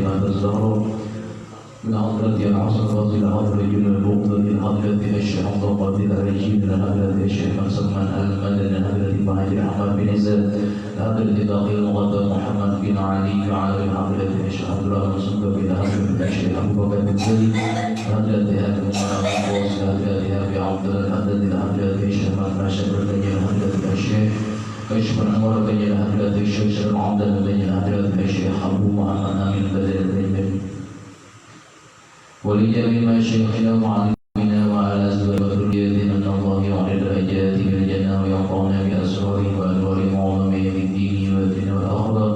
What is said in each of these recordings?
فاطمة الزهراء من حضرة الحسن رضي الله عنه البغض من حضرة الشيخ عبد القادر الرجيم من حضرة الشيخ سلمان المدني من حضرة مهاجر أحمد بن زيد حضرة باقي المقدم محمد بن علي وعلى حضرة الشيخ عبد الله بن سلطان بن حضرة الشيخ أبو بكر بن زيد حضرة أبي عمر القوس حضرة أبي عبد الله حضرة حضرة الشيخ محمد شبر بن حضرة الشيخ كشف الأنوار بن حضرة الشيخ عبد الله بن حضرة الشيخ أبو محمد أمين بدر بن ولجميع مشايخنا ومعلمينا وعلى أزواج وذرياتنا من الله وعلى درجات من الجنة ويرفعنا بأسراره وأنواره وعظمه في الدين والدين والآخرة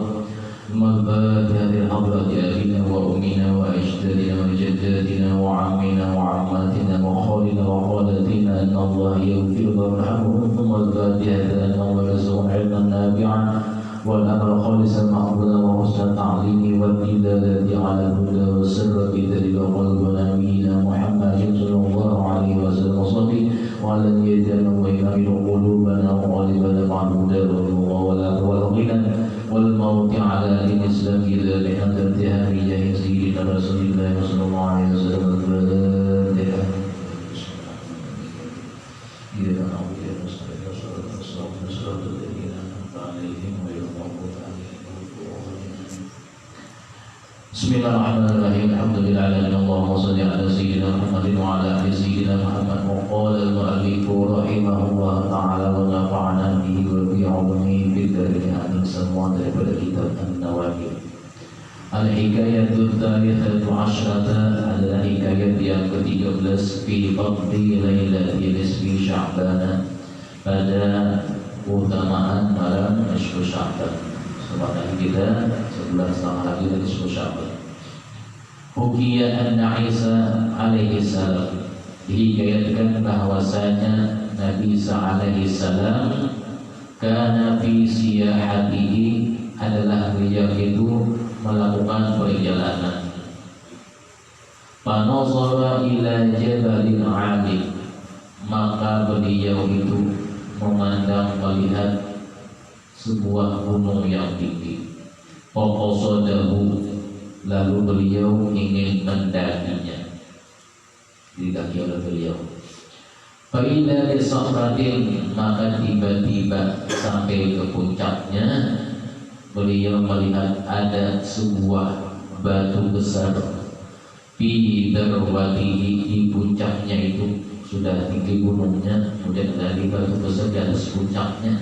الفاتحة لحضرة أبينا وأمنا وأجدادنا وجداتنا وعمنا وعماتنا وخالنا وخالاتنا أن الله يغفر ويرحمهم ثم الفاتحة أن الله يرزقنا علما نافعا والأمر خالصا مقبولا وحسن التعليم والدلالة على الهدى والسر بذلك قلبنا نبينا محمد صلى الله عليه وسلم وصحبه وعلى نيتنا وإمام قلوبنا وغالبنا مع الهدى والغنى والغنى والموت على دين الإسلام إذا بحمد انتهاء بجاه سيدنا رسول الله صلى الله عليه وسلم الفاتحة. إذا نعوذ بالله من شر الذين أنعمت عليهم غير المغضوب عليهم ولا الضالين. بسم الله الرحمن الرحيم. الحمد لله على اللهم صل على سيدنا محمد وعلى آل سيدنا محمد. وقال المؤلف رحمه الله تعالى ونفعنا به وفي علومه في الدارين آمين. Semua daripada kitab An-Nawawir. Al-Hikayatul Thalithatu Asyrata adalah hikayat yang ke-13 fi fadli lailatul nisfi Sya'ban, pada keutamaan malam nisfu Sya'ban. Sebentar kita sebulan setengah lagi dari nisfu Sya'ban. Hukiya anna Isa alaihi salam, dihikayatkan bahwasanya Nabi Isa alaihi salam karena fi siyahatihi, adalah beliau itu melakukan perjalanan. Panazara ila jabalin 'ali, maka beliau itu memandang melihat sebuah gunung yang tinggi. Faqasadahu, lalu beliau ingin mendakinya, didaki oleh beliau. Fa'ila bisakhratin, maka tiba-tiba sampai ke puncaknya beliau melihat ada sebuah batu besar. Fi darwatihi, di puncaknya itu sudah tinggi gunungnya, kemudian dari batu besar di atas puncaknya.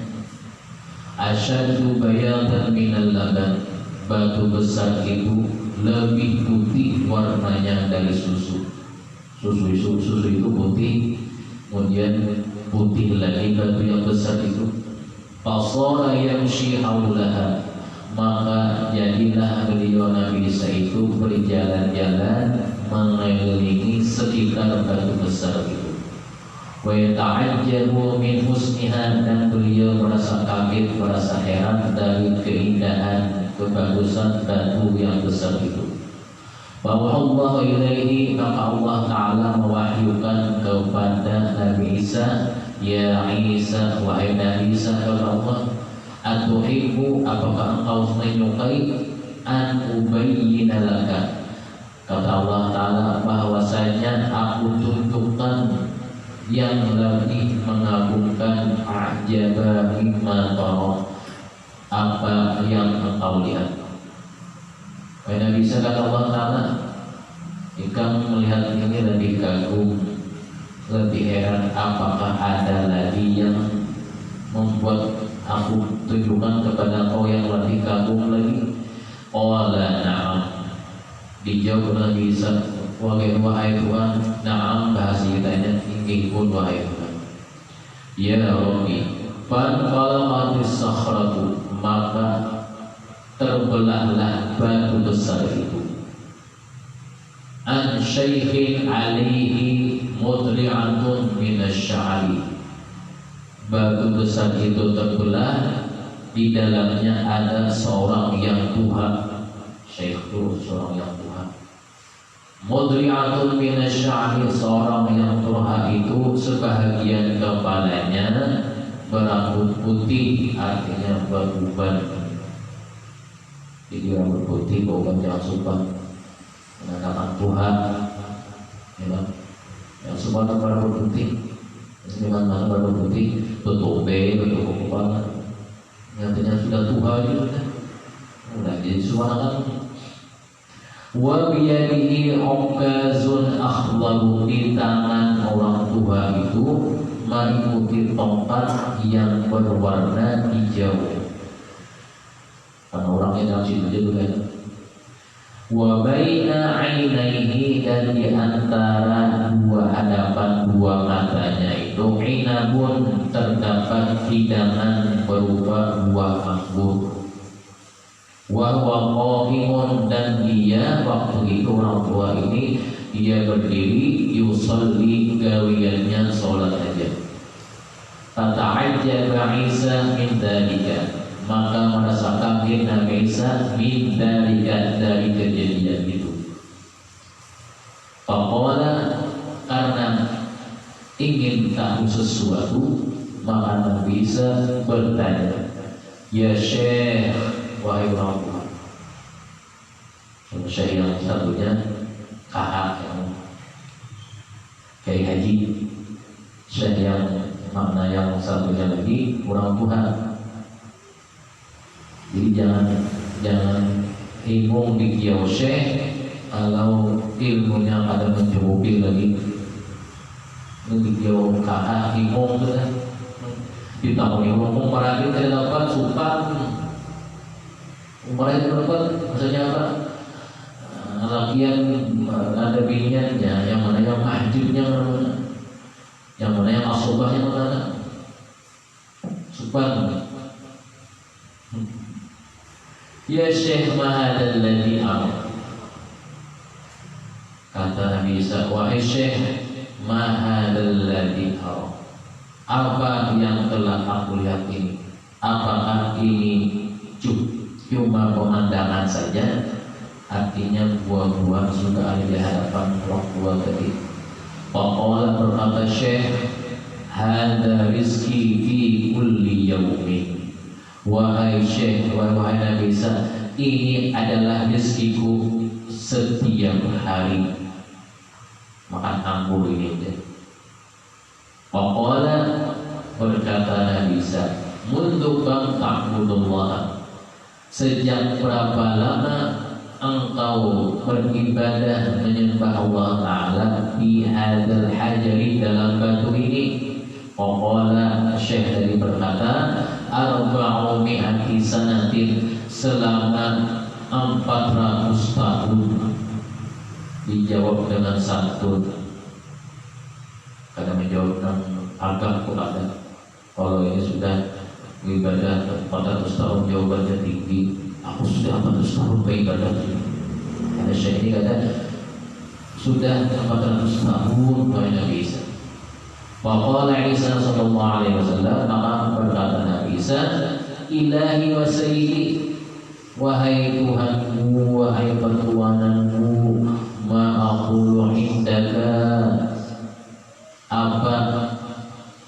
Asyadu bayatan minal laban, batu besar itu lebih putih warnanya dari susu. Susu itu putih, kemudian putih lagi batu yang besar itu. Fasara yamshi haulaha, maka jadilah beliau Nabi Isa itu berjalan-jalan mengelilingi sekitar batu besar itu. Wa yata'ajjabu min husniha, dan beliau merasa kaget, merasa heran dari keindahan, kebagusan batu yang besar itu. Bahwa Allah ilaihi, maka Allah Ta'ala mewahyukan kepada Nabi Isa, ya Isa, wahai Nabi Isa, kata Allah, atuhibbu, apakah engkau menyukai, an ubayyina laka, kata Allah Ta'ala, bahwasanya aku tunjukkan yang lebih mengagumkan, ajaba mimma tara, apa yang engkau lihat. Wahai Nabi Isa, kata Allah Ta'ala, jika melihat ini lebih kagum, lebih heran, apakah ada lagi yang membuat aku tunjukkan kepada engkau yang lebih kagum lagi? Qala na'am, dijawab Nabi Isa, wahai Tuhan, na'am, bahasa kitanya ingin pun wahai Tuhan. Ya Rabbi, fanfalaqatis sakhratu, maka terbelahlah batu besar itu. An syaikhin alaihi mudri'atun minasy'ari, batu besar itu terbelah, di dalamnya ada seorang yang tua. Syekh itu seorang yang tua. Mudri'atun minasy'ari, seorang yang tua itu sebahagian kepalanya berambut putih, artinya beruban. Jadi rambut putih bau jangan sumpah menandakan Tuhan, ya kan? Yang sumpah rambut putih, dengan rambut putih tutup kepala, nyatanya sudah tua gitu kan, udah jadi suara. Wa biyadihi uqazun akhlabu, di tangan orang tua itu meliputi tongkat yang berwarna hijau. Karena orangnya dalam situ juga kan. Wa baina ainaihi, dan di antara dua hadapan dua matanya itu inabun, terdapat hidangan berupa buah anggur. Wa huwa qa'imun, dan dia waktu itu orang tua ini dia berdiri yusalli, gawiannya salat aja. Fata'ajjaba Isa min dzalika, maka merasa kaget Nabi Isa min dzalika, dari kejadian itu. Faqala, karena ingin tahu sesuatu, maka Nabi Isa bertanya, ya Syekh, wahai orang tua. Syekh yang satunya kakak yang Kiai Haji, Syekh yang makna yang satunya lagi orang tua. Jadi jangan bingung di kiau Syekh kalau ilmunya ada mencukupi lagi. Ini kiau kakak bingung tu kan. Di tahun yang ngomong para kita dapat sumpah. Umrah itu dapat maksudnya apa? Lakian ada biniannya, yang mana yang mahjubnya mana, yang mana yang asobahnya mana, subhan. Ya Syekh, mahadal ladhi am, kata Nabi Isa, wahai Syekh, mahadal ladhi am, apa yang telah aku lihat ini? Apakah ini cuma pemandangan saja? Artinya buah-buah sudah ada di hadapan orang tua tadi. Faqala, berkata Syekh, hada rizki fi kulli yaumin. Wahai Syekh, wahai Nabi Isa, ini adalah rizkiku setiap hari. Makan anggur ini aja. Faqala, berkata Nabi Isa, mundu kam ta'budullah, sejak berapa lama engkau beribadah menyembah Allah Ta'ala di hadzal hajari, dalam batu ini? Qala, Syekh tadi berkata, 400 sanatin, selama 400 tahun. Dijawab dengan santun, karena menjawab dengan agak ada. Kalau ini sudah ibadah 400 tahun, jawabannya tinggi. Aku sudah 400 tahun beribadah. Ada Syekh ini kata sudah 400 tahun banyak Isa. Faqala Isa sallallahu alaihi wasallam, maka berkata Nabi Isa, ilahi wa sayyidi, wahai Tuhanku, wahai pertuananku, ma aqulu indaka, apa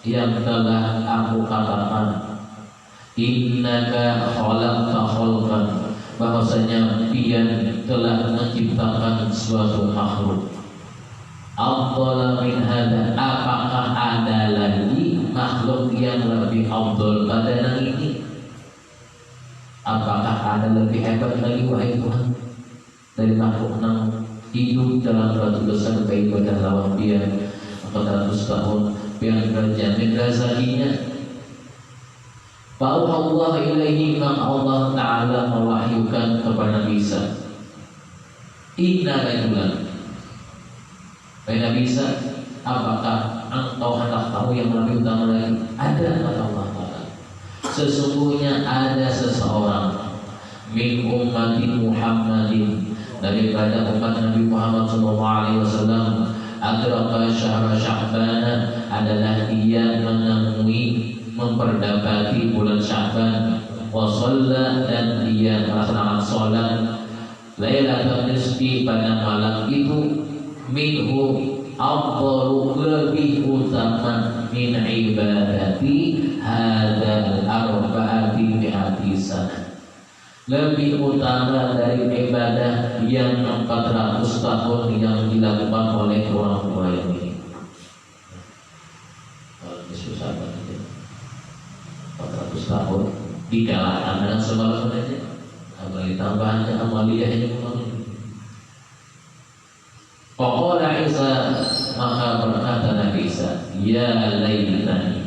yang telah aku katakan, innaka khalaqta khalqan, bahwasanya dia telah menciptakan suatu makhluk. Afdal min hada, apakah ada lagi makhluk yang lebih afdal pada yang ini? Apakah ada lebih hebat lagi wahai Tuhan dari makhluk yang hidup dalam batu besar beribadah lawan dia 400 tahun yang terjamin rezekinya? Fa'auhallahu ilaihi, maka Allah Ta'ala mewahyukan kepada Nabi Isa, inna rajulan, wahai Nabi Isa, apakah engkau hendak tahu yang lebih utama lagi? Ada, kata Allah Ta'ala, sesungguhnya ada seseorang min ummati Muhammadin, daripada umat Nabi Muhammad SAW, adraka syahra Sya'ban, adalah dia menemui, memperdapati bulan Sya'ban, wa shalla, dan dia melaksanakan sholat Lailatul Nisfi, pada malam itu, minhu afdalu, lebih utama, min ibadati hadzal arba'ati mi'ati sanah, lebih utama dari ibadah yang 400 tahun yang dilakukan oleh orang tua yang ini. Kalau susah banget 400 tahun dikalahkan dengan semalam aja. Apalagi tambahannya amaliyahnya Faqala Isa, maka berkata Nabi Isa, ya laitani,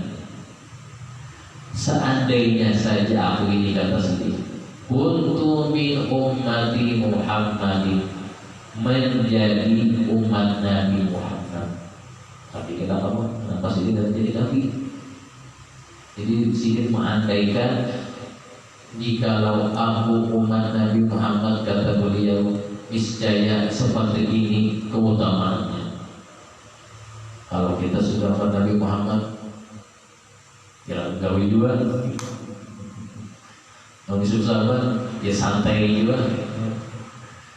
seandainya saja aku ini, kata sedih, kuntu min ummati Muhammadin, menjadi umat Nabi Muhammad. Tapi kita apa? Kenapa sih tidak jadi Nabi? Jadi sini mengandaikan jikalau aku umat Nabi Muhammad, kata beliau, niscaya seperti ini keutamaannya. Kalau kita sudah umat Nabi Muhammad, ya gawe juga. Nabi sahabat, ya santai juga.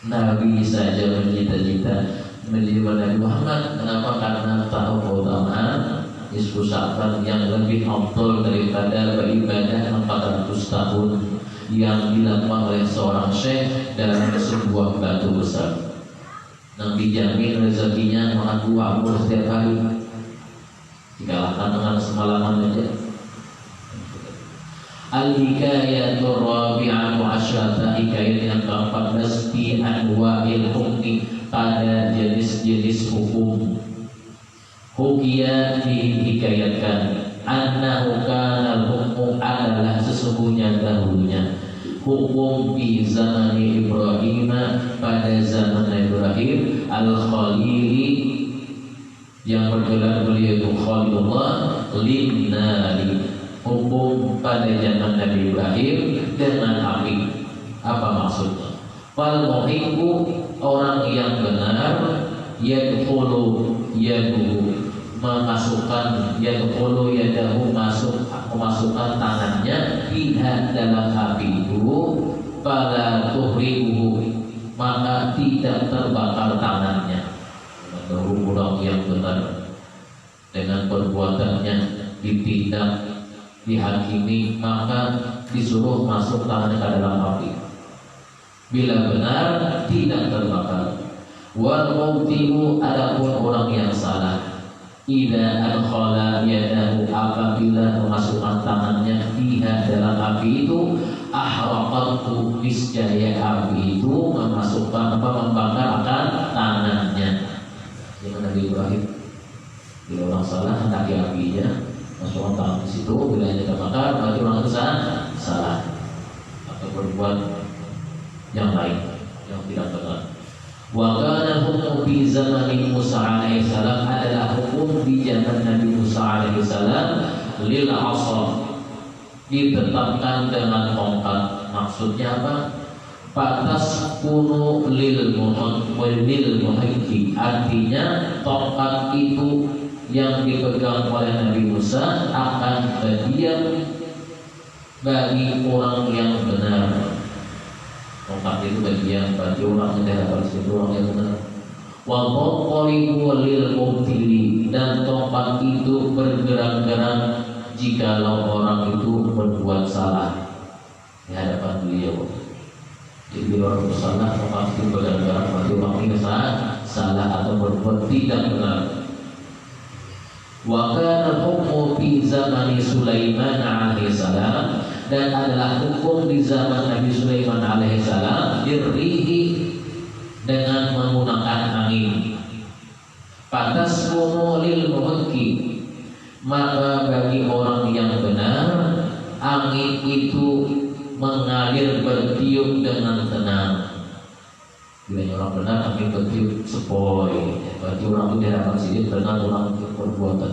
Nabi saja mencita-cita menjadi Nabi Muhammad. Kenapa? Karena tahu keutamaan Isku Sa'ban yang lebih afdal daripada beribadah 400 tahun yang dilakukan oleh seorang syekh dalam sebuah batu besar. Nabi jamin rezekinya makan buah setiap hari, dikalahkan dengan semalaman aja. Al-hikayatul rabi'atu asyrata, hikayat yang ke-14 fi anwa'il hukmi, pada jenis-jenis hukum. Hukia dihikayatkan annahu kana hukum adalah sesungguhnya dahulunya hukum di zaman Ibrahim, pada zaman Ibrahim al-Khalili, yang bergelar beliau itu Khalilullah, linnari, hukum pada zaman Nabi Ibrahim dengan api. Apa maksudnya? Fal muhibbu, orang yang benar, yadkhulu yaduhu, memasukkan yadkhulu yadahu, memasukkan tangannya biha, dalam api itu, fala tuhribuhu, maka tidak terbakar tangannya. Menurut orang yang benar dengan perbuatannya ditindak, dihakimi, maka disuruh masuk tangannya ke dalam api. Bila benar tidak terbakar. Wal mubtilu, adapun orang yang salah, idza adkhala yadahu, apabila memasukkan tangannya fiha, dalam api itu, ahraqatu, niscaya api itu memasukkan membakar akan tangannya. Yang Nabi Ibrahim, bila orang salah hendaki apinya masukkan tangan di situ, bila dia terbakar berarti orang itu salah atau berbuat yang lain yang tidak benar. Wa kana hukum di zaman Musa alaihissalam, adalah hukum di zaman Nabi Musa alaihissalam, lil asr, ditetapkan dengan tongkat. Maksudnya apa? Patas kuno lil muhiki, artinya tongkat itu yang dipegang oleh Nabi Musa akan berdiam bagi orang yang benar. Tongkat itu bagian bagi orang yang dapat disebut orang yang benar. Wa qalibu lil mubtili, dan tongkat itu bergerak-gerak jikalau orang itu berbuat salah di hadapan beliau. Jadi bila orang bersalah, tongkat itu bergerak-gerak bagi orang yang salah atau berbuat tidak benar. Wa kana hukmu fi zamani Sulaiman alaihissalam, dan adalah hukum di zaman Nabi Sulaiman alaihissalam, dirrihi, dengan menggunakan angin. Patas lil muhki, maka bagi orang yang benar, angin itu mengalir bertiup dengan tenang. Bila orang benar, angin bertiup sepoi, berarti orang itu diharapkan sini dengan orang perbuatan.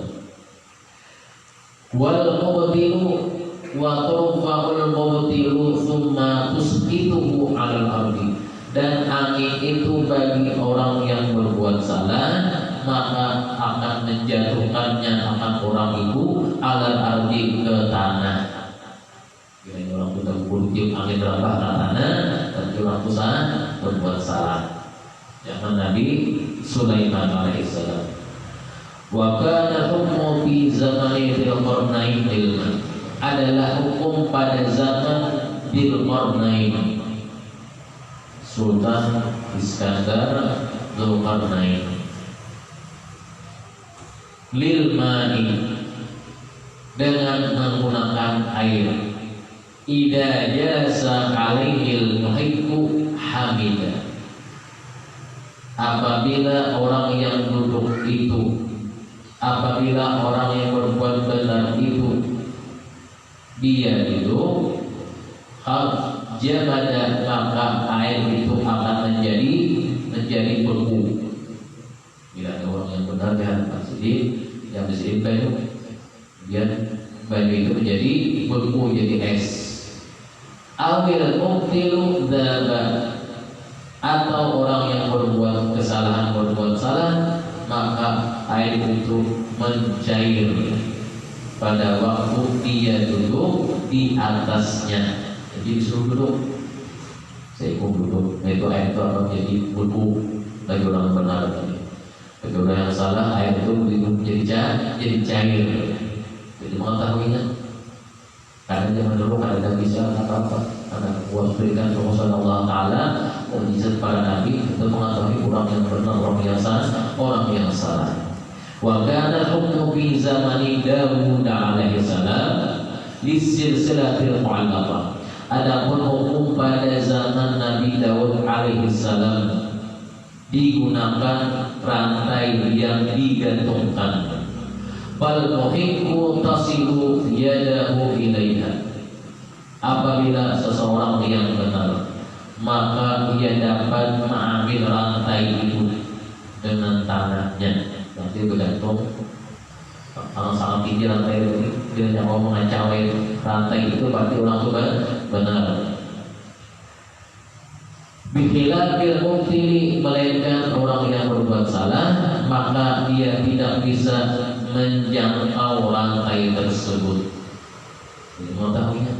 Wal mubtilu wa turfa'ul mubtilu thumma tusqituhu 'alal ardi, dan angin itu bagi orang yang berbuat salah, maka akan menjatuhkannya akan orang itu 'alal ardi, ke tanah. Bila orang itu bertiup angin berapa ke tanah, berarti orang itu berbuat salah. Zaman Nabi Sulaiman alaihissalam. Wa kana hukmu fi zamani Dzulqarnain, adalah hukum pada zaman Dzulqarnain, Sultan Iskandar Dzulqarnain. Lil mani, dengan menggunakan air. Idza jasa alaihil muhibbu hamida, apabila orang yang duduk itu, apabila orang yang berbuat benar itu, dia itu jabada, maka air itu akan menjadi beku. Bila ada orang yang benar di hadapan sedih, yang disimpan itu, kemudian baju itu menjadi beku, jadi es. Awil mubtilu dzaba, atau orang yang berbuat kesalahan, berbuat salah, maka air itu mencair pada waktu dia duduk di atasnya. Jadi disuruh duduk, seikut duduk, itu air itu akan menjadi beku bagi orang benar tadi. Bagi orang yang salah, air itu jadi cair. Jadi mengetahuinya. Karena zaman dulu ada bisa apa-apa, ada kuat berikan Rasulullah Allah Taala mukjizat para nabi untuk mengetahui orang yang benar, orang yang salah, orang yang salah. Wa kana hukmu fi zamani Daud alaihi salam lisilsilatil mu'allaqah. Adapun hukum pada zaman Nabi Daud alaihi salam digunakan rantai yang digantungkan. Bal muhibbu tasilu yadahu ilaiha, apabila seseorang yang benar, maka dia dapat mengambil rantai itu dengan tangannya. Nanti bergantung sangat tinggi rantai itu, dia mau mengacauin rantai itu, berarti orang itu benar. Bikhilafil mubtili, melainkan orang yang berbuat salah, maka dia tidak bisa menjangkau rantai tersebut. Jadi mengetahuinya.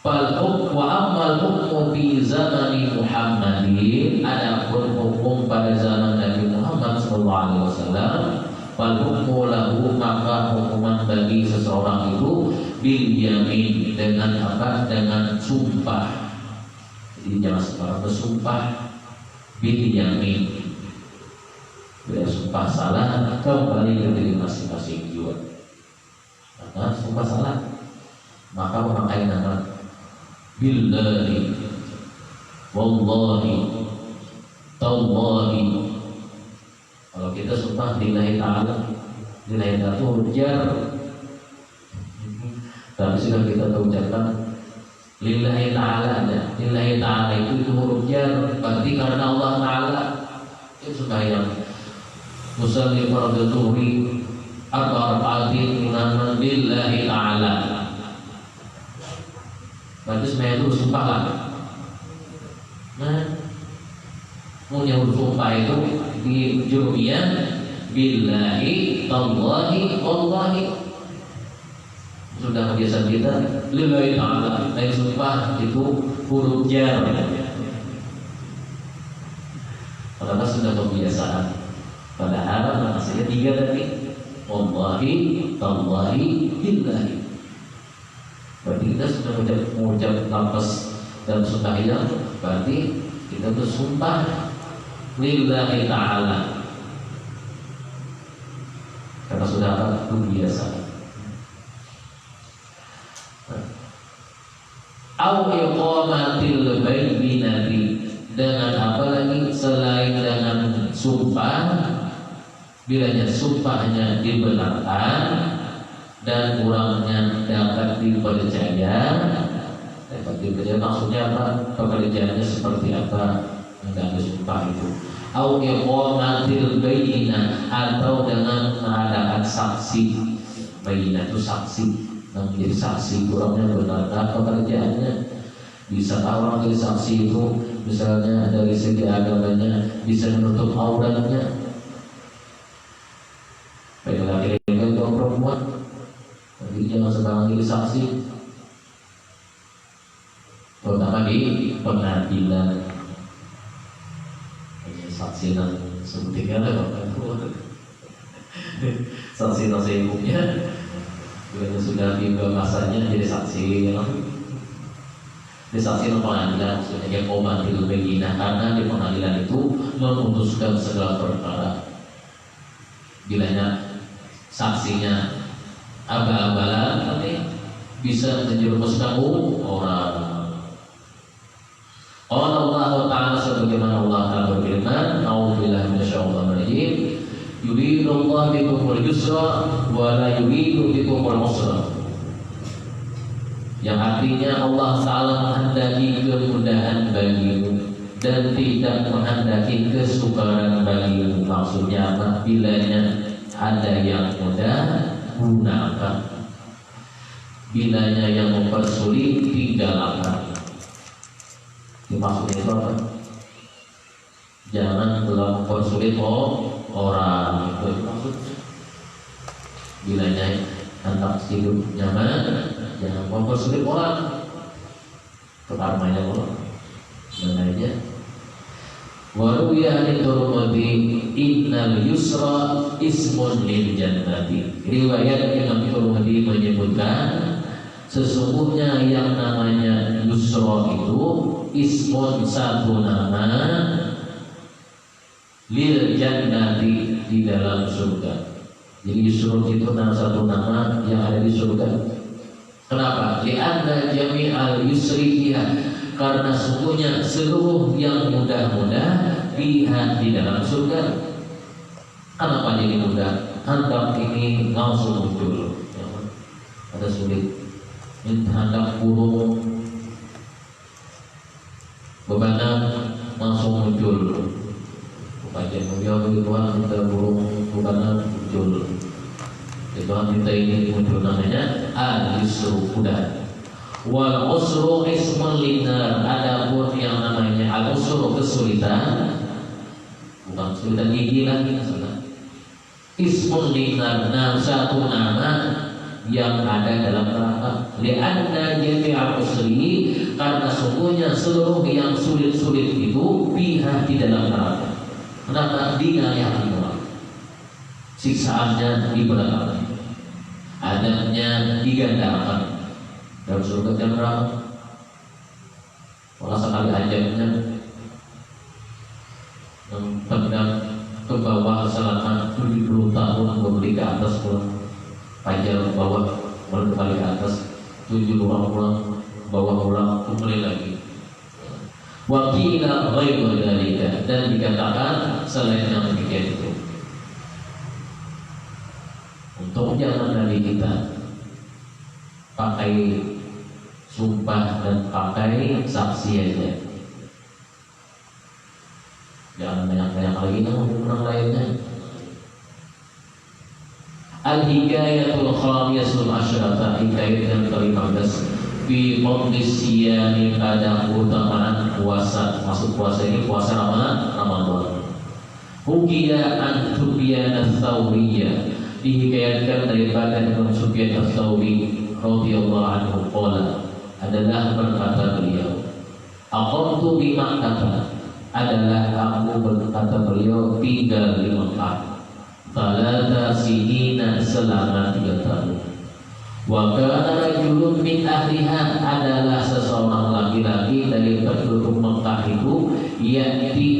Wa ammal hukmu fi zamani Muhammadin, adapun hukum pada zaman Nabi Muhammad sallallahu alaihi wasallam, fal hukmu lahu, maka hukuman bagi seseorang itu bil yamin, dengan apa? Dengan sumpah. Jadi jangan sembarang bersumpah, bil yamin. Bila sumpah salah, kembali ke diri masing-masing juga. Karena sumpah salah, maka memakai nama billahi, wallahi, tallahi. Kalau kita sumpah lillahi ta'ala, lillahi ta'ala itu huruf jar. Tapi sudah kita ucapkan lillahi ta'ala ada. Lillahi ta'ala itu huruf jar, berarti karena Allah Ta'ala. Itu supaya musalli fardhu zuhri arba rakaatin imaman lillahi ta'ala. Berarti sebenarnya itu sumpah lah. Nah, punya sumpah itu di Jurumiyah billahi, tallahi, wallahi. Sudah kebiasaan kita lillahi ta'ala. Dari sumpah itu huruf jar. Karena sudah kebiasaan. Padahal maksudnya 3 tadi, wallahi, tallahi, billahi. Berarti kita sudah mengucap lafaz dalam sembahyang, berarti kita bersumpah lillahi ta'ala. Karena sudah kebiasaan. Au iqamatil bayyinati, dengan apa lagi selain dengan sumpah? Bilanya sumpahnya dibenarkan dan kurangnya dapat dipercaya. Dapat dipercaya maksudnya apa? Pekerjaannya seperti apa? Enggak ada sumpah itu. Au iqamatil bayyinah, atau dengan mengadakan saksi. Bayyinah itu saksi, yang menjadi saksi kurangnya benarkah pekerjaannya. Bisa orang jadi saksi itu misalnya dari segi agamanya bisa menutup auratnya. Baik laki-laki atau perempuan, jadi jangan sembarangan jadi saksi, terutama di pengadilan. Saksi dan sebutnya lah saksi nasi ibunya, bila sudah tiba masanya jadi saksi. disaksikan pengadilan, maksudnya qomatil bayyinah, karena di pengadilan itu memutuskan segala perkara. Bilanya saksinya abal-abalan, tapi bisa menjerumuskan orang. Allah Ta'ala sebagaimana Allah Ta'ala berfirman, A'udzubillahi minasyaitonir rajim, yuridullahu bikumul yusra wa la yuridu bikumul usra. Yang artinya Allah Ta'ala menghendaki kemudahan bagimu dan tidak menghendaki kesukaran bagimu. Maksudnya apa? Bilanya ada yang mudah, gunakan. Bilanya yang mempersulit, tinggalkan. Maksudnya itu apa? Jangan telah mempersulit orang. Itu maksudnya. Bilanya hendak hidup nyaman, jangan mempersulit orang. Kekarmanya orang. Dan aja. Waruya Tirmidzi innal yusra ismun lil jannati. Riwayat Imam Tirmidzi menyebutkan sesungguhnya yang namanya yusra itu ismun, satu nama, lil jannati, di dalam surga. Jadi yusra itu satu nama yang ada di surga. Kenapa? Li'anna jami'al yusri fiha, karena sungguhnya seluruh yang mudah-mudah fiha, di dalam surga. Kenapa jadi mudah? Hendak ini langsung muncul. Ada sulit. Hendak burung bebanan langsung muncul. Kajian beliau Tuhan kita burung bebanan muncul. Tuhan kita ini muncul, namanya al-yusru, mudah. Wal usru ismun linar. Adapun yang namanya al-usru, kesulitan, bukan kesulitan gigi lagi, ismun linar, satu nama yang ada dalam neraka. Lianna jami'al usri, karena sungguhnya seluruh yang sulit-sulit itu pihak di dalam neraka. Kenapa? Dinayati orang, siksaannya diberatkan, adabnya digandakan. Dalam surga dan neraka, walau sekali ajabnya pedang ke bawah selama 70 tahun, kembali ke atas pulang, pajar ke bawah, kembali ke atas, 7 pulang, bawah pulang, kembali lagi. Wakila ghairu dzalika, dan dikatakan selain yang demikian itu. Untuk jangan dari kita pakai sumpah dan pakai saksi aja. Jangan banyak-banyak lagi orang lainnya. Al-hikayatul khamisatul asyrata, hikayat yang ke-15 fi fadli siyami, pada keutamaan puasa. Maksud puasa ini puasa Ramadan. Hukiya an Sufyan ats-Tsauriyah, dihikayatkan daripada Imam Sufyan ats-Tsauri radhiyallahu anhu qala, adalah berkata beliau, aqamtu bi Makkah, adalah aku, berkata beliau, tinggal di Mekah, salata sinina, selama 3 tahun. Wa kana rajulun min ahliha, adalah seseorang laki-laki dari penduduk Mekah itu, yaitu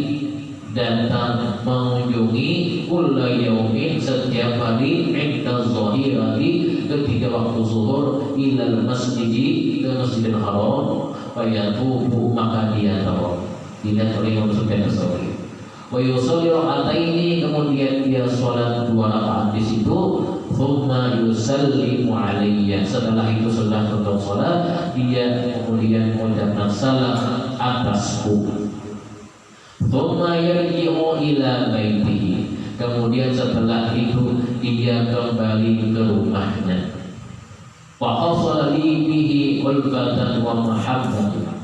datang mengunjungi kulla yaumin, setiap hari, inda zahirati, ketika waktu zuhur, ilal masjidi, ke Masjidil Haram, fayatubu, maka dia tawaf. Dilihat oleh Imam Sufyan ats-Tsauri. Wa yusalli raka'ataini, kemudian dia salat 2 rakaat di situ. Thumma yusallimu alayya, setelah itu setelah selesai salat, dia kemudian mengucapkan salam atasku. Thumma yarji'u ila baitihi, kemudian setelah itu dia kembali ke rumahnya. Wa hasala li bihi ulfatan wa mahabbatan,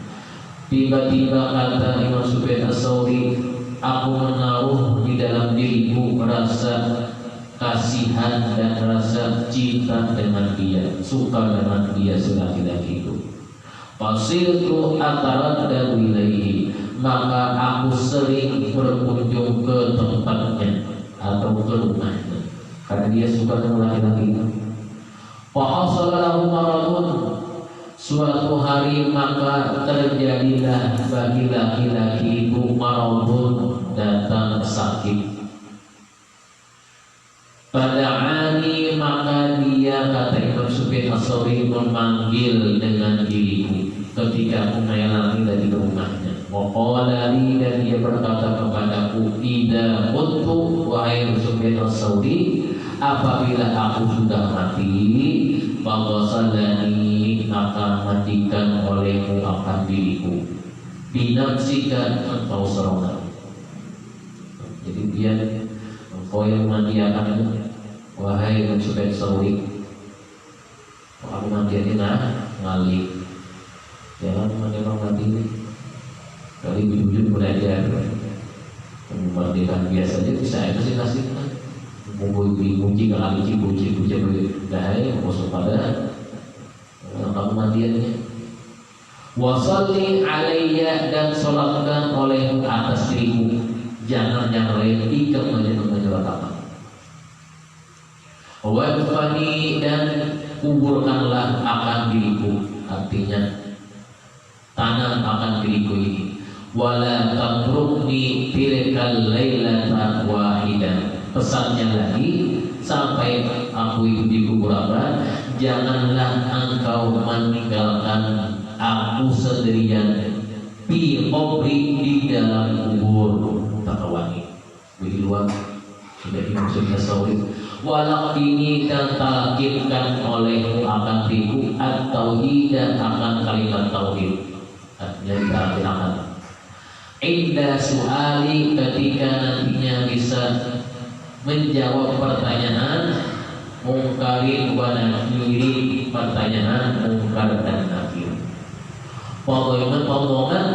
tiba-tiba kata Imam Sufyan ats-Tsauri, aku menaruh di dalam diriku rasa kasihan dan rasa cinta dengan dia, suka dengan dia, laki-laki itu. Fasiltu ataradda ilaihi, maka aku sering berkunjung ke tempatnya atau ke rumahnya, karena dia suka dengan laki-laki itu. Fa hasala lahu maradun, Suatu hari maka terjadilah bagi laki-laki itu maradun, datang sakit. Pada'ani maka dia, kata Imam Sufyan Ats-Tsauri, memanggil dengan diriku ketika aku melayani dari rumahnya. Waqalali, dan dia berkata kepadaku, idza kuntu, wahai Sufyan Ats-Tsauri, apabila aku sudah mati, faghasalani, maka mandikan olehmu akan diriku, binafsika, engkau seorang. Jadi dia, engkau yang mandiakan, wahai Sufyan Ats-Tsauri, aku mandiakan ngalih, jangan mandi kali ujung-ujung belajar memandikan biasa aja bisa aja sih kasih muji kalau puji dahai masuk pada kamu mandiannya. Wasalli alayya, dan sholatkan olehmu atas diriku, jangan yang lain ikut menyeratakan. Wadfani, dan kuburkanlah akan diriku, artinya tanam akan diriku ini. Wala tatrukni tilkal lailata wahidan, pesannya lagi sampai aku itu dikubur apa, janganlah engkau meninggalkan aku sendirian di qabri, di dalam kubur. Takawangi di luar sudah dimaksudnya Ats-Tsauri. Walaqini, dan talqinkan olehmu akan diriku at-tauhid, dan akan kalimat tauhid, artinya diartikan inda su'ali, ketika nantinya bisa menjawab pertanyaan mungkarin wa nakiri, pertanyaan mungkar dan nakir. Pokoknya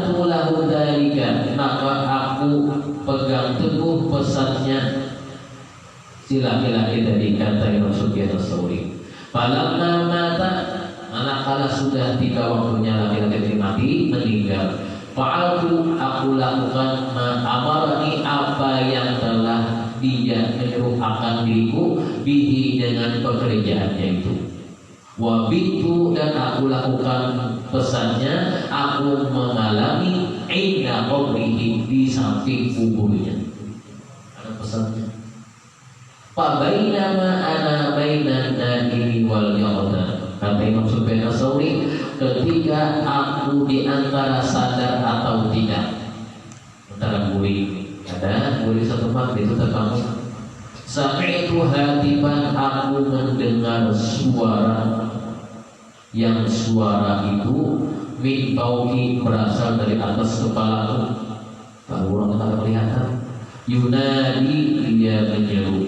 tulahu dalika, maka aku pegang teguh pesannya si laki-laki tadi, kata Imam Sufyan Ats-Tsauri. Falamma mata, manakala sudah tiba waktunya laki-laki mati, meninggal, fa'altu, aku lakukan amarani, apa yang telah dia menyuruh akan diriku, bihi, dengan pekerjaannya itu. Wabitu, dan aku lakukan pesannya, aku mengalami inda qabrihi, di samping kuburnya. Ada pesannya. Fabainama ana bainan nadiri wal yaqdan, kata Imam Sufyan Ats-Tsauri, ketika aku di antara sadar atau tidak, antara guling, ada guling satu tempat itu terbangun. Sami'tu hatiban, aku mendengar suara, yang suara itu min fauqi, berasal dari atas kepalaku. Kalau orang tak kelihatan, yunadi, dia menyeru,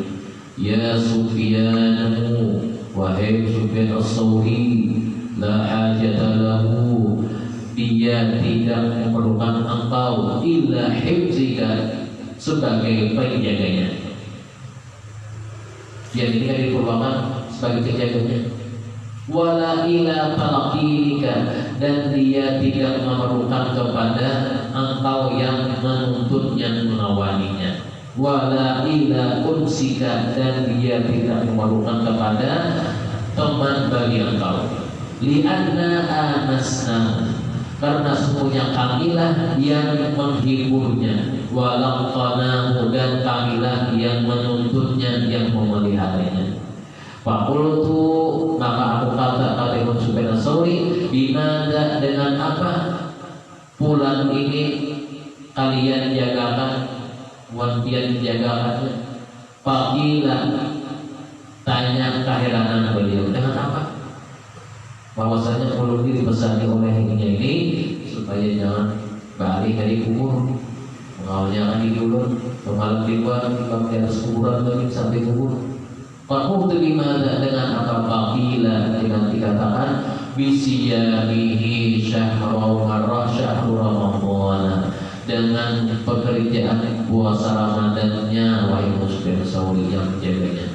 ya Sufyanu, wahai Sufyan Ats-Tsauri, la hajata lahu, dia tidak memerlukan engkau, illa hifzika, sebagai penjaganya. Dia tidak diperlukan sebagai penjaganya. Wala ila talqilika, dan dia tidak memerlukan kepada engkau yang menuntut, yang mengawaninya. Wala ila unsika, dan dia tidak memerlukan kepada teman bagi engkau. Lianna anasna, karena sesungguhnya kamilah yang menghiburnya. Walaqanahu, dan kamilah yang menuntutnya, yang memeliharanya. Fakultu, maka aku kata Imam Sufyan Ats-Tsauri, bimada, dengan apa pulang ini kalian jagakan, wantian jagakannya. Faqila, tanya keheranan beliau, dengan apa? Bahwasanya pulang ini dibesarkan oleh ini supaya jangan balik dari kubur. Mengawalnya akan digulung, kemalam dibuat di atas kuburan lagi sampai kubur. Fakultu bimada, dengan apa? Faqila, dengan dikatakan bisiyamihi syahru Ramadan, dengan pekerjaan puasa Ramadannya, wahai Sufyan Ats-Tsauri, yang menjaganya.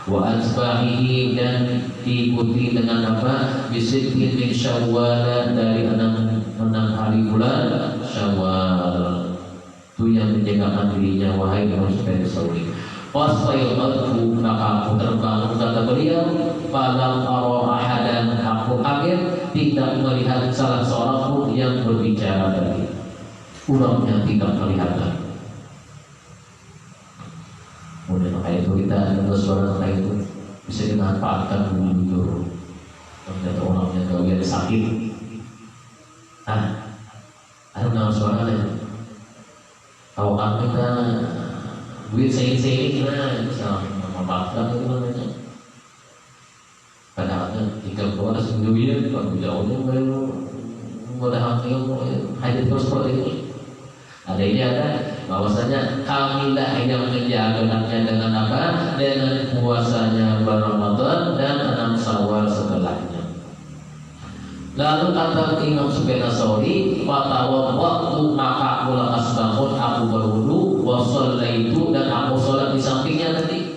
Wa asbahihi, dan diikuti dengan apa? Bisitin min Syawal, dari 6 hari bulan Syawal, itu yang menjagakan dirinya, wahai Sufyan Ats-Tsauri. Fastayqadtu, maka aku terbangun, kata beliau, falam ara ahadan, aku kaget tidak melihat salah seorang pun yang berbicara tadi. Ulangnya tidak kelihatan. Kemudian maka itu kita dengar suara maka itu bisa dimanfaatkan jujur. Ternyata orangnya gawian sakit. Ada nama suaranya. Kalau kita duit seiring bisa memanfaatkan itu namanya. Padahal jika kau ada sendirian, kalau jauhnya mudah hati hanya terus seperti itu. Ada ini ada bahwasanya kamilah yang menjaga dengan apa? Dengan puasanya Ramadan dan 6 Syawal setelahnya. Lalu kata Imam Sufyan Ats-Tsauri, waktu maka aku lekas bangun, aku berwudu, wasallaitu, dan aku sholat di sampingnya tadi.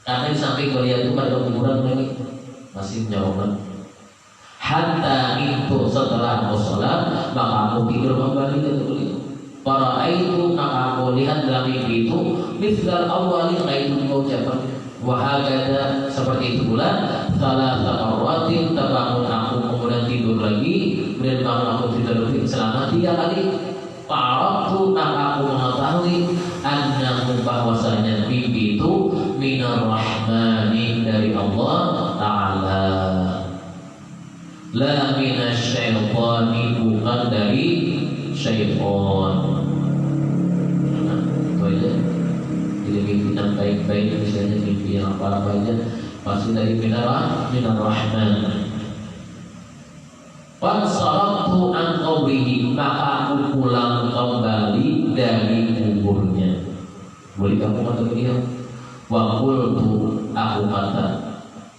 Karena di samping beliau itu pada kuburan lagi masih menjauhkan. Hatta itu setelah aku sholat, maka aku tidur kembali ke beliau. Para itu maka aku lihat dalam mimpi itu, misal awalin kaitu mengucapkan wahagada seperti itu pula. Salah takarwatin terbangun aku, kemudian tidur lagi, kemudian bangun aku tidur lagi selama 3 kali. Fa'araftu, maka aku mengetahui annahu bahwasanya mimpi itu minar rahmani, dari Allah Ta'ala, la minasyaitani, bukan dari syaitan. Itu aja. Jadi mimpi yang baik-baik, misalnya mimpi yang apa-apa aja pasti dari minar rahman. Fansaraftu an qabrihi, maka aku pulang kembali dari kuburnya. Boleh kamu kata beliau, wa qultu, aku kata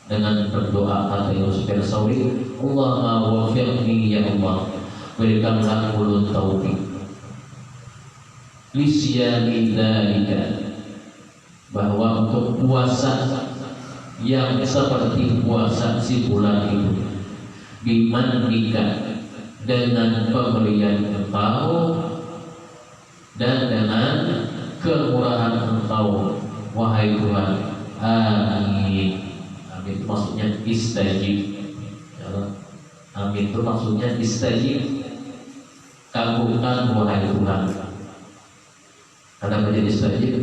dengan berdoa, kata Imam Sufyan Ats-Tsauri, Allahumma waffiqni ya Allah, berikanlah mulut taufik lisyani dzalika, bahwa untuk puasa yang seperti puasa si bulan itu, biman nikah, dengan pemberian engkau dan dengan kemurahan engkau, wahai Tuhan. Amin. Amin itu maksudnya istajib. Amin itu maksudnya istajib, kabulkan wahai Tuhan. Kenapa jadi istajib?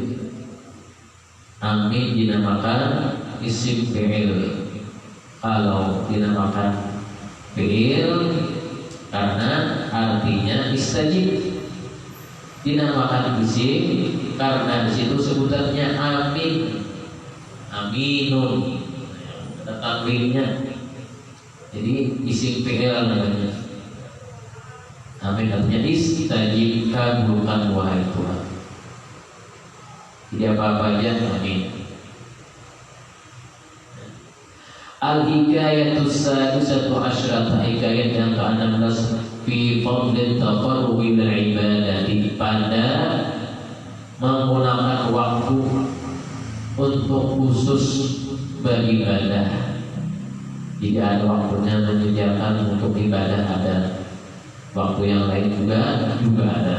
Amin dinamakan isim fi'il. Kalau dinamakan fi'il karena artinya istajib. Dinamakan isim karena di situ sebutannya amin, aminun, ada tanwinnya. Jadi isim fi'il namanya. Amin artinya istajib, kabulkan wahai Tuhan. Jadi apa-apa aja amin. Al-hikayatus sadisatu asyrata, hikayat yang ke-16 fi fadlit taqarrub bil ibadati, pada menggunakan waktu untuk khusus beribadah. Jadi ada waktunya menyediakan untuk ibadah, ada waktu yang lain juga ada.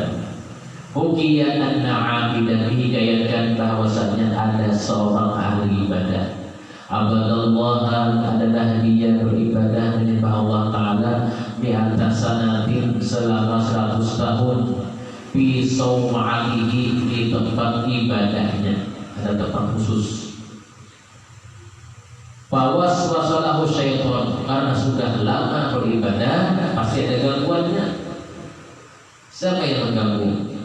Hukiyat an-na'abidah, dihidayatkan bahwasanya ada seorang ahli ibadah, abadallah, adalah dia beribadah menyembah Allah Ta'ala mi'ata sanatin, selama 100 tahun, fi sawma'atihi, di tempat ibadahnya, ada tempat khusus. Fawaswasalahu syaitan, karena sudah lama beribadah pasti ada gangguannya. Siapa yang mengganggu?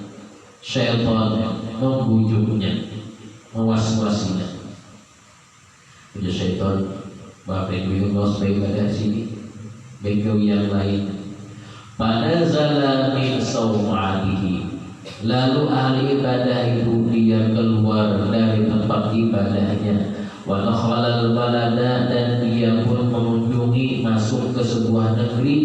Syaitan membujuknya, mewaswasinya. Jadi syaitan, bapak ibu yang beribadah di sini, bengkel yang lain. Pada zalamin sawma'atihi, lalu ahli ibadah itu dia keluar dari tempat ibadahnya, wa dakhala al-balada, dan dia pun mengunjungi, masuk ke sebuah negeri,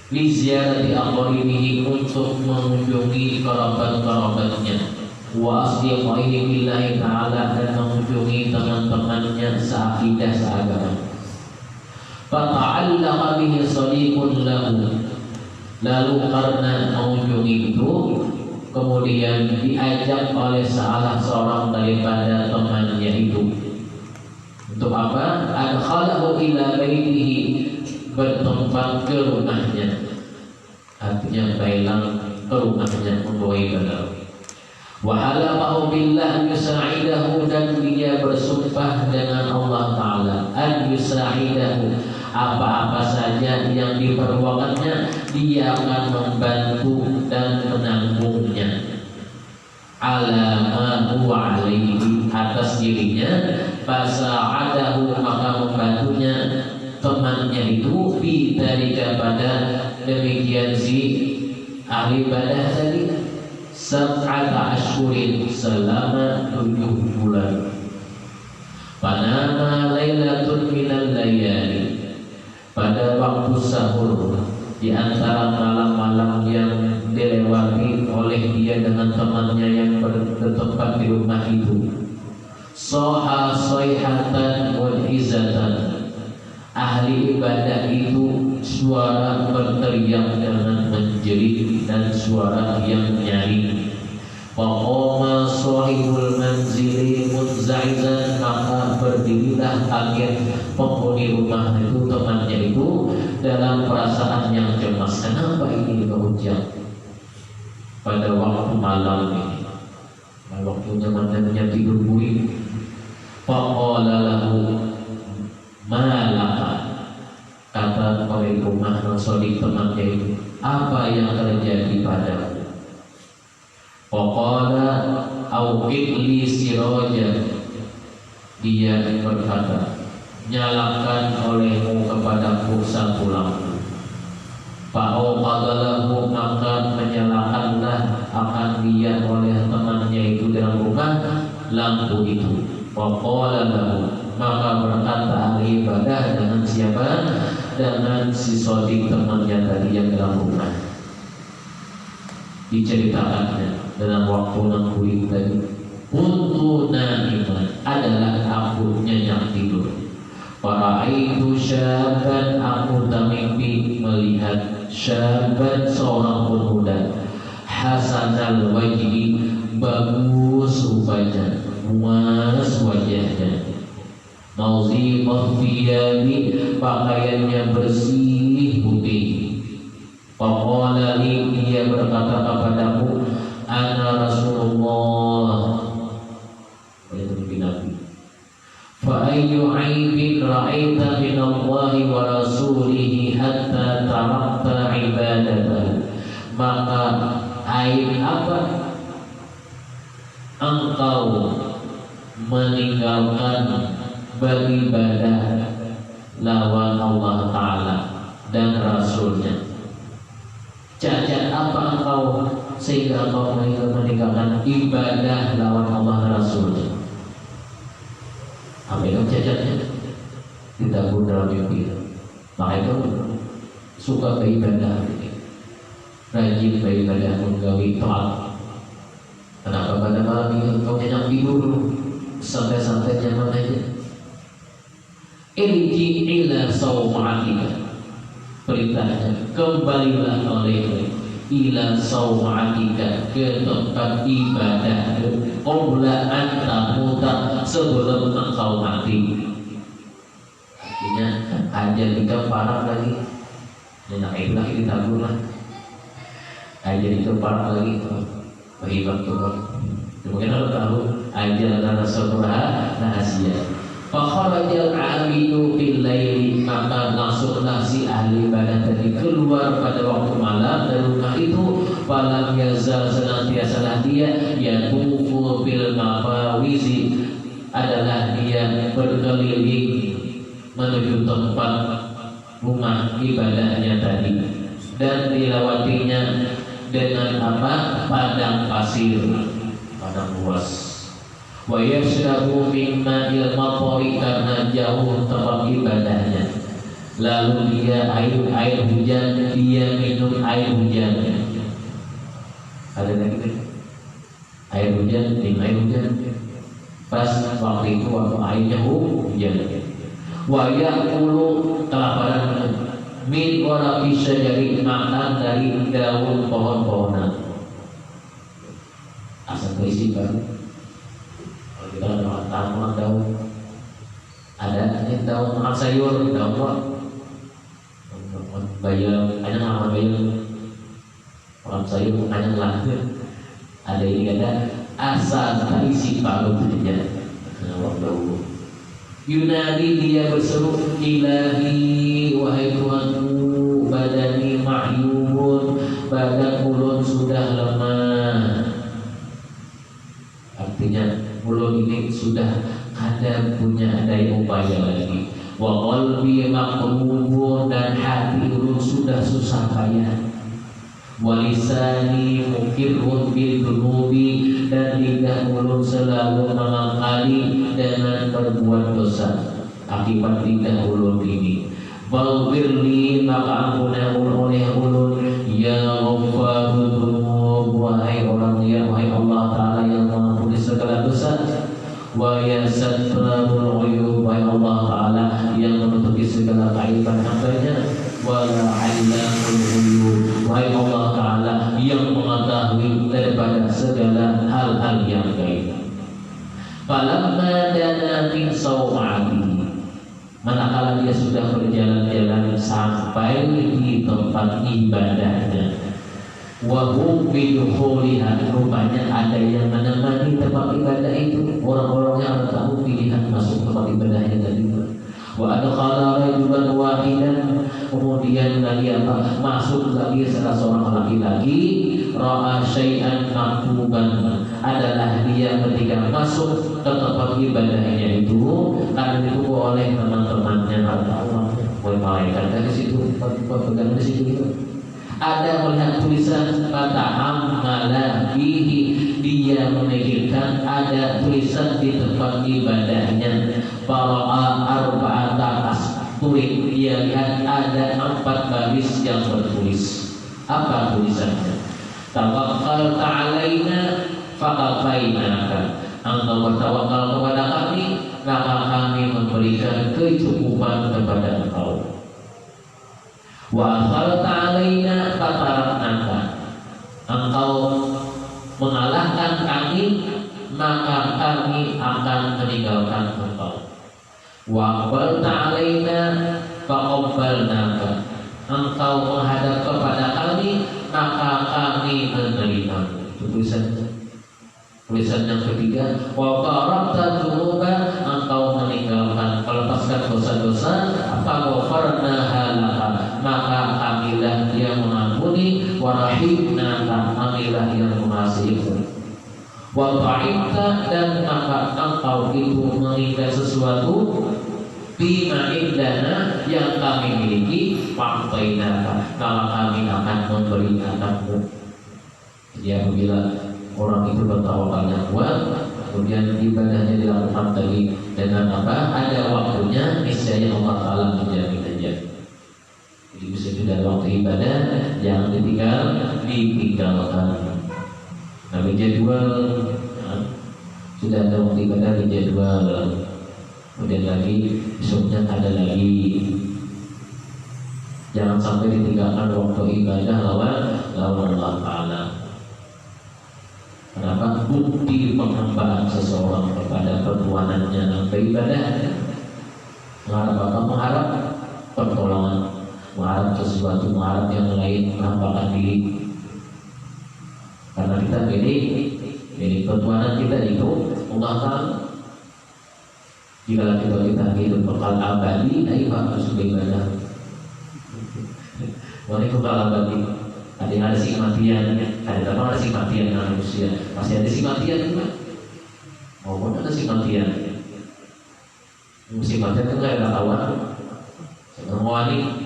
li ziyarati aqrinihi, untuk mengunjungi kerabat-kerabatnya, wa asdiqaihi billahi ta'ala, dan mengunjungi teman-temannya seakidah, seagama. Fata'allaqa bihi sadiqun lahu, lalu karena mengunjungi itu kemudian diajak oleh salah seorang daripada temannya itu. Untuk apa? Adkhalahu ila baitihi, bertempat ke rumahnya. Artinya bailang ke rumahnya membawa ibadah. Wa halamahu billah yusa'idahu, dan dia bersumpah dengan Allah Ta'ala an yusa'idahu, apa-apa saja yang diperlukannya dia akan membantu dan menanggungnya. Ala ma huwa alaihi, atas dirinya. Fasa'adahu, maka membantunya temannya itu bidzalika, pada demikian si ahli ibadah tadi, sab'ata ashhurin, selama 7 bulan. Panama lailatun minal layali, pada waktu sahur di antara malam-malam yang dilewati oleh dia dengan temannya yang bertempat di rumah itu. Soha soihatan wal izatan, ahli ibadah itu suara berteriak dengan menjerit dan suara yang nyaring. Faqama sahibul manzili munza'izan, maka berdirilah akhir penghuni rumah itu, temannya itu, dalam perasaan yang cemas. Kenapa ini hujan pada waktu malam ini? Waktunya mananya tidur burik. Faqala lahu malaka, kata pemilik rumah Nasrani temannya itu, apa yang terjadi padamu? Faqala auqid li sirajan, dia berkata, nyalakan olehmu kepadaku satu lampu. Fa'auqadalahu, maka menyalakanlah akan dia oleh temannya itu dalam rumah lampu itu. Faqala lahu, maka berkata ahli ibadah dengan siapa? Dengan si sodik temannya tadi yang dalam rumah. Diceritakannya dalam waktu nangkuling tadi, untuk naiman, adalah aku nyenyak tidur. Faraitu syaban, aku tamimpi melihat syaban, seorang pemuda, hasanal wajhi, bagus rupanya, luas wajahnya, nazifat thiyabi, pakaiannya bersih putih. Faqala li, dia berkata kepadaku, ana Rasulullah, itu Nabi. Fa ayyu aibin ra'aita min Allah wa rasulihi hatta tarakta ibadatahu, maka aib apa engkau meninggalkan beribadah lawan Allah Ta'ala dan Rasulnya? Cacat apa engkau sehingga engkau meninggalkan ibadah lawan Allah dan Rasulnya? Apa itu cacatnya? Tidak dalam mimpi. Maka itu suka beribadah, rajin beribadah, menggawi taat. Kenapa pada malam ini engkau nyenyak tidur, santai-santai nyaman aja? Irji ila sawma'atika, perintahnya, kembalilah oleh ila sawma'atika, ke tempat ibadah, qabla an tamuta, sebelum engkau mati. Artinya ajar kita parah lagi, dan aib lagi ditabur lah. Ajar itu parah lagi, beribad turun. Mungkin lo tahu ajar adalah sebuah rahasia. Fakharajal abidu bil laili, maka masuklah si ahli ibadah tadi keluar pada waktu malam dari rumah itu. Falam yazal, senantiasalah dia yatufu bil mafawizi, adalah dia berkeliling menuju tempat rumah ibadahnya tadi, dan dilewatinya dengan apa? Padang pasir, padang luas. Wa yashrabu mimma il-maqari, karena jauh tempat ibadahnya. Lalu dia air hujan, dia minum air hujan. Ada lagi air hujan, minum air hujan. Pas waktu itu waktu airnya hujan. Wa yaqulu, kelaparan, min waraqi syajari, makan dari daun pohon-pohonan. isi baru. Kalau kita makan tahu, makan daun, ada daun makan sayur, daun apa? Bayam, ada makan bayam, makan sayur, makan lah. Ada ini ada asal isi baru saja. Waktu Yunadi dia berseru, ilahi wahai Tuhanku, badani ma'yubun, badan ulun sudah lemah. Artinya ulun ini sudah kada punya daya upaya lagi. Wa qalbi maqrubun, dan hati ulun sudah susah payah. Walisani mukirun bil dunubi, dan lidah ulun selalu mengangkali dengan berbuat dosa. Akibat lidah ulun ini, Faghfirli, maka ampunilah oleh ulun, ya Ghaffarud dzunub, wahai orang yang, wahai Allah Ta'ala yang mengampuni segala dosa. Wa ya Sattarul Uyub, wahai Allah Ta'ala yang menutupi segala kaiban hambanya. Wa la 'allamul ghuyub, wahai Allah Ta'ala yang mengetahui daripada segala hal-hal yang gaib. Falamma dana min sawma'ati, manakala dia sudah berjalan-jalan sampai di tempat ibadahnya, wa hum bidukhuliha, rupanya ada yang menemani tempat ibadah itu, orang-orang yang tahu pilihan masuk tempat ibadahnya tadi. Wa adkhala rajulan wahidan, kemudian lagi apa? Masuk lagi salah seorang laki-laki, ra'a syai'an maktuban, adalah dia ketika masuk ke tempat ibadahnya itu akan ditunggu oleh teman-temannya atau oleh malaikat dari situ, pegang di situ itu. Ada melihat tulisan kata amala bihi, dia memikirkan ada tulisan di tempat ibadahnya. Fara'a arba'ata asturin, dia lihat ada 4 baris yang bertulis. Apa tulisannya? Tawakkal ta'alaina faqafainaka, engkau bertawakal kepada kami, maka kami memberikan kecukupan kepada engkau. Wa akhalta alaina fataraknaka, engkau mengalahkan kami, maka kami akan meninggalkan engkau. Wa aqbalta alaina faqabbalnaka, engkau menghadap kepada kami, maka kami menerimamu. Itu tulisannya. Tulisan yang ketiga, wa qarabta dzunuba, engkau meninggalkan, melepaskan dosa-dosa, apa ghafarnaha laka, maka kamilah yang mengampuni, wa rahimnaka, kamilah yang mengasihi. Wa ta'imta, dan maka engkau itu mengingat sesuatu bima indana, yang kami miliki, fa'tainaka, maka kami akan memberi kamu. Jadi apabila orang itu bertawakalnya kuat, kemudian ibadahnya dilakukan tadi dengan apa? Ada waktunya, niscaya Allah Ta'ala menjamin aja. Jadi bisa juga waktu ibadah yang ditinggalkan. Nah, jadwal sudah ada waktu ibadah di jadwal. Kemudian lagi besoknya ada lagi. Jangan sampai ditinggalkan waktu ibadah lawan Allah Ta'ala. Kenapa? Bukti penghambaan seseorang kepada perbuatannya dan beribadah. Mengharap apa? Mengharap pertolongan, mengharap sesuatu, mengharap yang lain, menampakkan diri. Karena kita jadi perbuatan kita itu Allah Ta'ala. Jika kita hidup bekal abadi, ayo harus beribadah. Walaupun bekal abadi. Ada si kematian, ada si kematian manusia, pasti ada si kematian juga. Maupun ada si kematian. Si kematian itu nggak ada kawan. Sebenarnya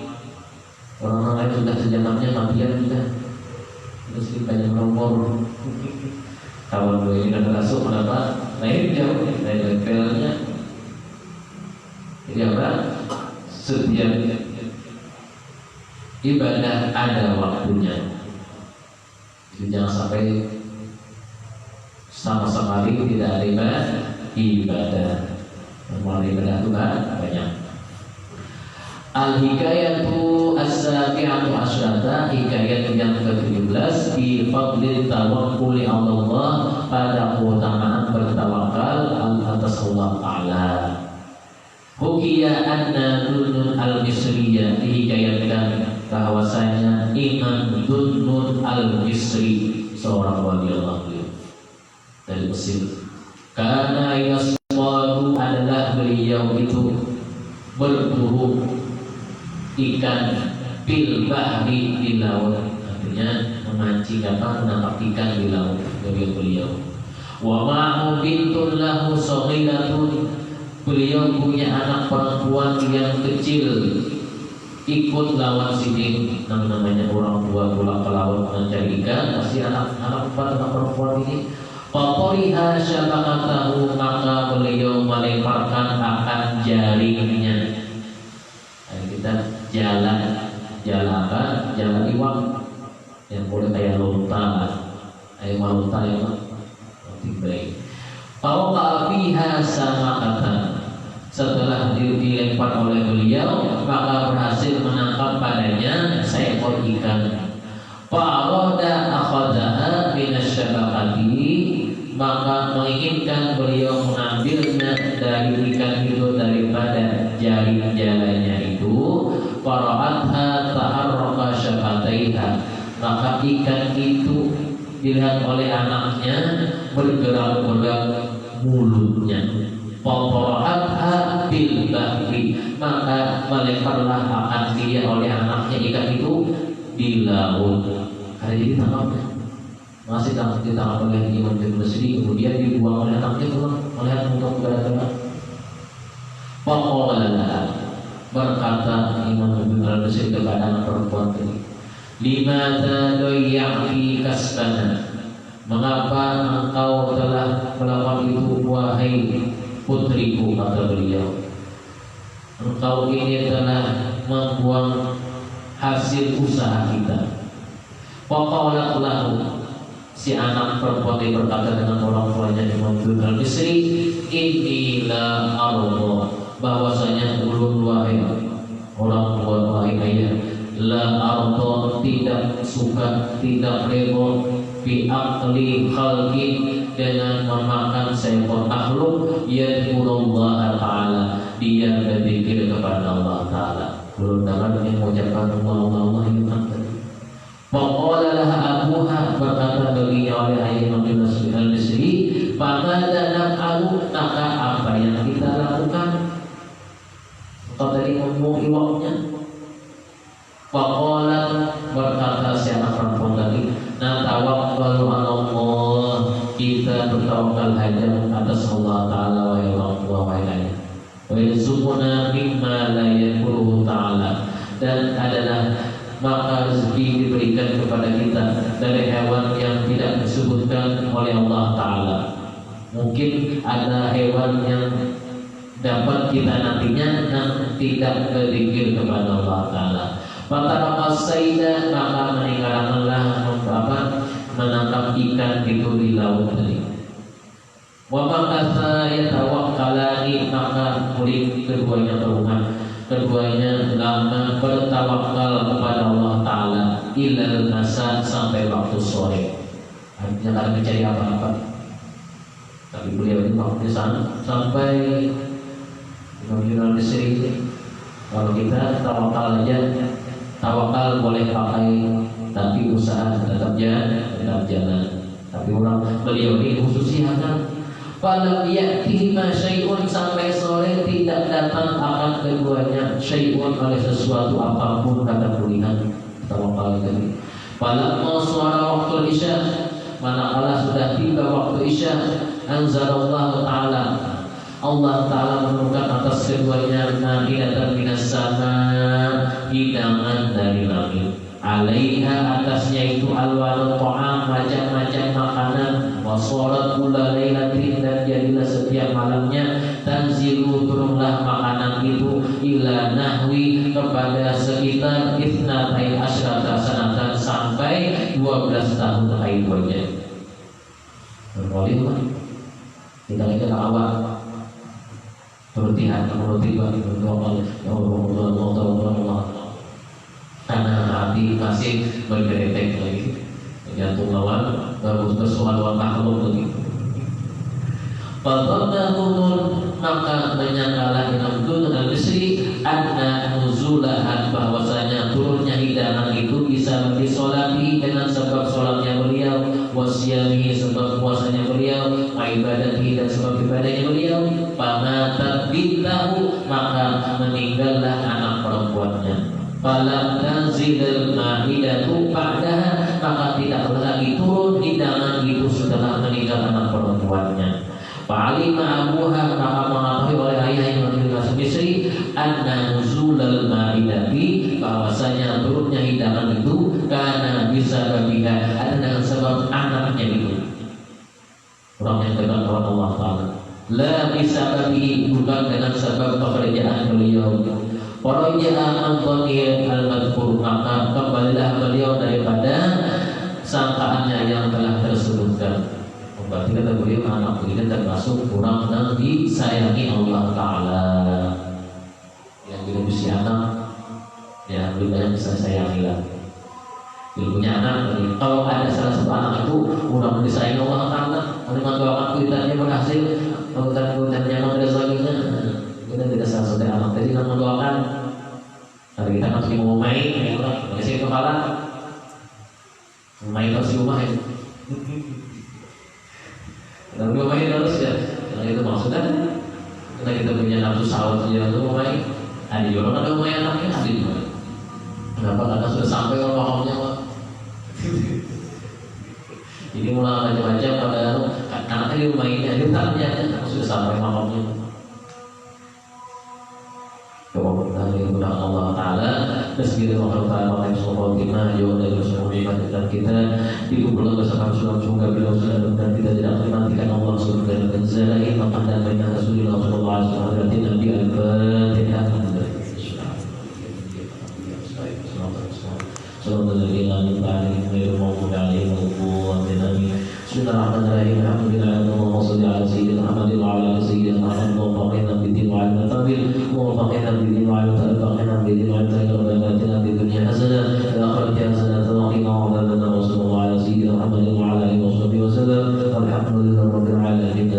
orang lain sudah sejamannya kematian sudah. Terus kita yang nomor kawan gue ini kan masuk kenapa? Lain jauh, lain levelnya. Jadi apa? Setiap ibadah ada waktunya. Jadi jangan sampai sama sekali tidak ada ibadah. Normal ibadah itu banyak. Al-hikayatu as-sabi'atu asyarata, hikayat yang ke-17 di fadlil tawakkuli Allah, pada Ruya anna Dunnun al-Misriyah, dihikayatkan bahwasanya Imam Dunnun al-Misri seorang wali Allah dari Mesir. Karena yasmadu adalah beliau itu berburu ikan bil bahri di laut, artinya memancing menangkap ikan di laut dari beliau. Wa ma'u bintun lahu saghiratun, beliau punya anak perempuan yang kecil ikut lawan sini, namanya orang tua pulang ke laut mencari ikan, pasti anak perempuan ini Fatoriha syabakatahu, maka beliau melemparkan akan jaringnya. Kita jalan iwak yang boleh kayak lontar, kayak lontar yang baik. Fawqa fiha samakatan, setelah dilempar oleh beliau maka berhasil menangkap padanya seekor ikan. Fa'arada akhadaha minasyabakati, maka menginginkan beliau mengambilnya dari ikan itu daripada jaring-jalannya itu. Fara'atha ta'arraqa syafataiha, maka ikan itu dilihat oleh anaknya bergerak-gerak mulutnya. Fara'atha bil bahri, maka melemparlah akan dia oleh anaknya ikan itu di laut. Hari ini tangkapnya masih ditangkap oleh Imam bin Masri, kemudian dibuang oleh anaknya pulang melihat untuk bergerak. Faqala, berkata Imam bin Masri kepada anak perempuan tadi, limadza dayya'ti kasbana, mengapa engkau telah melakukan itu wahai putriku, kata beliau, engkau ini telah membuang hasil usaha kita. Faqalat lahu, si anak perempuan ini berkata dengan orang tuanya Imam bin Al-Misri, inilah ardo, bahwasanya ulun wahai orang tua wahai ayah, la ardo, tidak suka, tidak rebo fi aqli khalqin, dengan memakan seekor makhluk yadhkurullah ta'ala, dia berzikir kepada Allah ta'ala. Ulun dengar yang mengucapkan Allah ini tadi. Faqala laha abuha, berkata baginya oleh ayah Imam bin Al-Misri, famadza naf'alu, maka apa yang kita lakukan? Kau tadi membuang iwaknya. Faqala, berkata si anak perempuan tadi, natawakkalu 'ala Allah, kita bertawakal hanya atas Allah Ta'ala wa Allah wa ayah. Wa yarzuquna mimma la yakuluhu ta'ala, dan adalah maka rezeki diberikan kepada kita dari hewan yang tidak disebutkan oleh Allah Ta'ala. Mungkin ada hewan yang dapat kita nantinya yang tidak berzikir kepada Allah Ta'ala. Fataraka sayda, maka meninggalkanlah menangkap ikan itu di laut tadi. Wa makasa yatawakkalani, maka murid keduanya berumah, keduanya lama bertawakal kepada Allah Ta'ala ilal nasad, sampai waktu sore. Artinya tak mencari apa-apa. Tapi beliau itu waktu di sana sampai Imam Misri. Kalau kita tawakal aja, tawakal boleh pakai, tapi usaha tetap jalan. Tapi orang beliau ini khususnya kan, falam ya'tihi ma syai'un, sampai sore tidak datang akan keduanya syai'un, oleh sesuatu apapun, kata kulihat tawakal tadi. Falamma suara waktu isya, manakala sudah tiba waktu isya, anzalallahu ta'ala, Allah Ta'ala menurunkan atas keduanya nailatan minas sama, hidangan dari langit. Alaiha, atasnya itu alwanu ta'am, macam-macam makanan. Wasorat kula laylatin, dan jadilah setiap malamnya tanzilu, turunlah makanan itu ila nahwi, kepada sekitar ithnatai asyrata sanatan, sampai 12 tahun akhirnya. Berkali-kali kita awal berhati-hati Allah, karena hati masih bergeretek lagi, jantung lawan baru bersuara makhluk lagi. Fadhana Dunun maka menyangkalah Imam Ibnu al-Bisri anna nuzulahan bahwasanya turunnya hidangan itu bisa disolati dengan sebab sholatnya beliau, wasyamihi sebab puasanya beliau, wa ibadatihi dan sebab ibadahnya beliau, pamatat bintahu maka meninggallah anak perempuannya. Falam tanzilul ma'idatu ba'daha maka tidak lagi turun hidangan itu setelah meninggal anak perempuannya. Fa'alima abuha maka mengetahui oleh ayah yang meninggal Bisri anna nuzulul ma'idati bahwasanya turunnya hidangan itu karena bisa baginya ada dengan sebab anaknya itu orang yang dekat kepada Allah Ta'ala. La bisa bagi bukan dengan sebab pekerjaan beliau. Para jamaah qadiyah al-madhkur maka kembalilah beliau daripada sangkaannya yang telah tersebutkan. Berarti kata beliau anak ini termasuk orang yang disayangi Allah Ta'ala. Yang tidak bisa anak ya lebih banyak bisa sayangi lah. Bila punya anak, kalau ada salah satu anak itu orang disayangi Allah Ta'ala, menerima doakan kuitannya berhasil, kuitannya madrasahnya. Kita tidak salah satu anak tadi kita mendoakan hari kita masih mau main kasih kepala main pas rumah ya dan mau main terus ya karena itu maksudnya karena kita punya nafsu sahwat dia tuh mau main ada juga orang ada main anaknya ada juga kenapa karena sudah sampai orang pahamnya Pak jadi mulai macam-macam pada anaknya di rumah ini ada tanya sudah sampai pahamnya. Kepada Allah Ta'ala Bismillahirrahmanirrahim Bismillahirrahmanirrahim Jauh dari Rasulullah kita dikumpulkan bersama Rasulullah semoga beliau selalu dan kita tidak menantikan Allah surga dan zalahi maqadam baina Rasulullah sallallahu alaihi wasallam dan Nabi al-Fatihah. Bismillahirrahmanirrahim. Alhamdulillah salli ala sayyidina Muhammad wa ala sayyidina Muhammad wa faqina bidin wa ala tabil wa faqina bidin wa ala faqina bidin wa ala tabil di dunia hasanah wa akhirati hasanah wa qina adzabannar. Sallallahu ala sayyidina Muhammad wa ala alihi wa sahbihi wa sallam. Alhamdulillah rabbil alamin.